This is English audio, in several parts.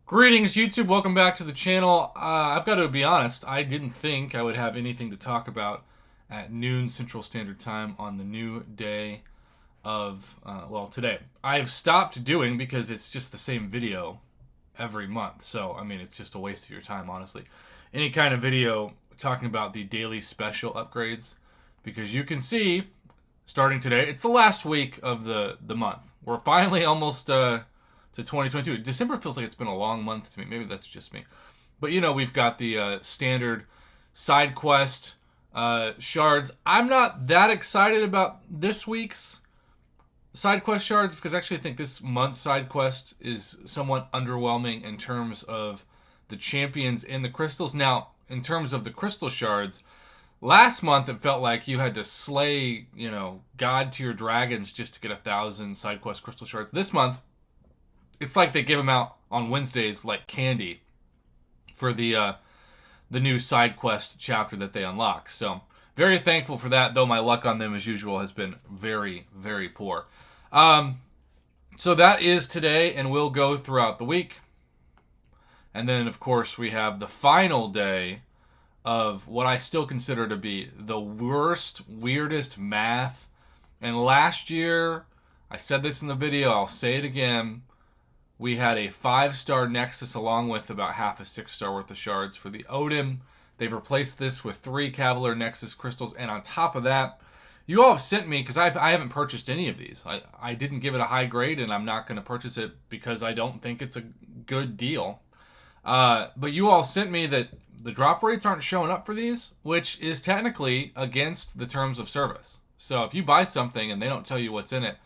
Greetings, YouTube. Welcome back to the channel. I've got to be honest, I didn't think I would have anything to talk about at noon Central Standard Time on the new day of, today. I've stopped doing because it's just the same video every month. So, I mean, it's just a waste of your time, honestly. Any kind of video talking about the daily special upgrades, because you can see, starting today, it's the last week of the month. We're finally almost to 2022. December feels like it's been a long month to me. Maybe that's just me. But, we've got the standard side quest shards. I'm not that excited about this week's side quest shards because I actually think this month's side quest is somewhat underwhelming in terms of the champions and the crystals. Now, in terms of the crystal shards, last month it felt like you had to slay, god tier dragons just to get 1,000 side quest crystal shards. This month, it's like they give them out on Wednesdays like candy for the new side quest chapter that they unlock. So, very thankful for that, though my luck on them, as usual, has been very, very poor. So that is today, and we'll go throughout the week. And then, of course, we have the final day of what I still consider to be the worst, weirdest math. And last year, I said this in the video, I'll say it again, we had a 5-star Nexus along with about half a 6-star worth of shards for the Odin. They've replaced this with 3 Cavalier Nexus crystals, and on top of that, you all have sent me, because I haven't purchased any of these. I didn't give it a high grade, and I'm not going to purchase it because I don't think it's a good deal. But you all sent me that the drop rates aren't showing up for these, which is technically against the terms of service. So if you buy something and they don't tell you what's in it,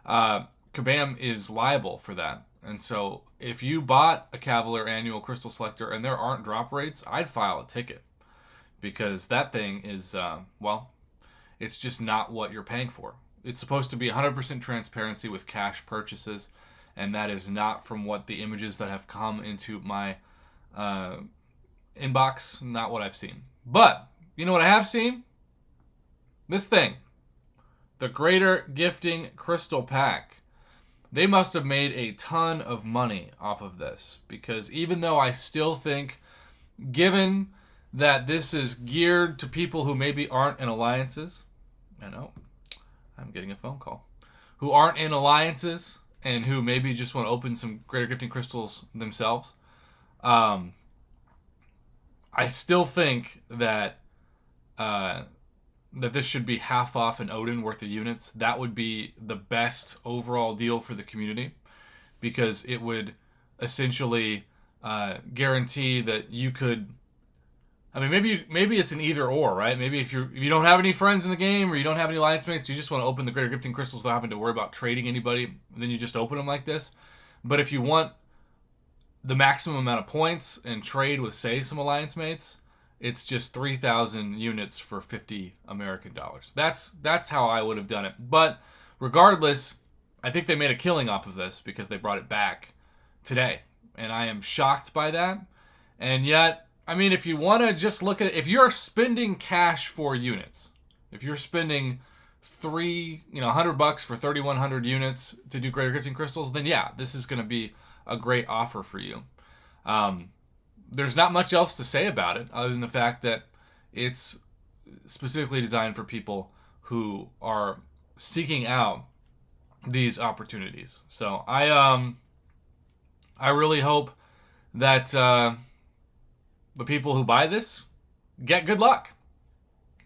Kabam is liable for that. And so if you bought a Cavalier Annual Crystal Selector and there aren't drop rates, I'd file a ticket. Because that thing is, it's just not what you're paying for. It's supposed to be 100% transparency with cash purchases, and that is not from what the images that have come into my inbox, not what I've seen. But, you know what I have seen? This thing. The Greater Gifting Crystal Pack. They must have made a ton of money off of this, because even though I still think, given that this is geared to people who maybe aren't in alliances, I know, I'm getting a phone call, who aren't in alliances and who maybe just want to open some Greater Gifting Crystals themselves, I still think that that this should be half off an Odin worth of units. That would be the best overall deal for the community, because it would essentially guarantee that you could. I mean, maybe it's an either or, right? Maybe if you don't have any friends in the game or you don't have any alliance mates, you just want to open the Greater Gifting Crystals without having to worry about trading anybody. Then you just open them like this. But if you want the maximum amount of points and trade with, say, some alliance mates, it's just 3,000 units for 50 American dollars. That's how I would have done it. But regardless, I think they made a killing off of this because they brought it back today. And I am shocked by that. And yet, I mean, if you want to just look at it, if you're spending cash for units, if you're spending $100 for 3,100 units to do Greater Gifting Crystals, then yeah, this is going to be a great offer for you. There's not much else to say about it other than the fact that it's specifically designed for people who are seeking out these opportunities. So I really hope that the people who buy this get good luck.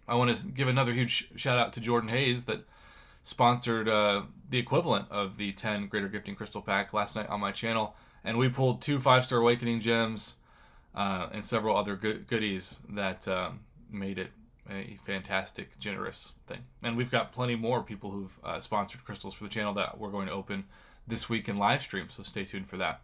I want to give another huge shout out to Jordan Hayes that sponsored the equivalent of the 10 Greater Gifting Crystal Pack last night on my channel, and we pulled 2 5-star Awakening gems and several other goodies that made it a fantastic, generous thing. And we've got plenty more people who've sponsored crystals for the channel that we're going to open this week in live stream, so stay tuned for that.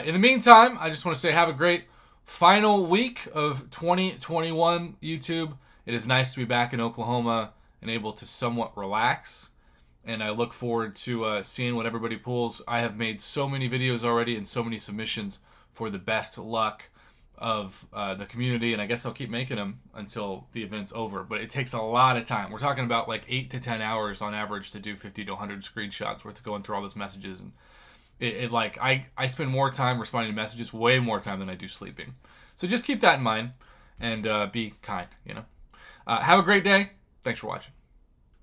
In the meantime, I just want to say have a great final week of 2021, YouTube. It is nice to be back in Oklahoma and able to somewhat relax, and I look forward to seeing what everybody pulls. I have made so many videos already and so many submissions for the best luck of the community, and I guess I'll keep making them until the event's over, but it takes a lot of time. We're talking about like 8 to 10 hours on average to do 50 to 100 screenshots worth of going through all those messages and I spend more time responding to messages, way more time than I do sleeping. So just keep that in mind and be kind. Have a great day. Thanks for watching.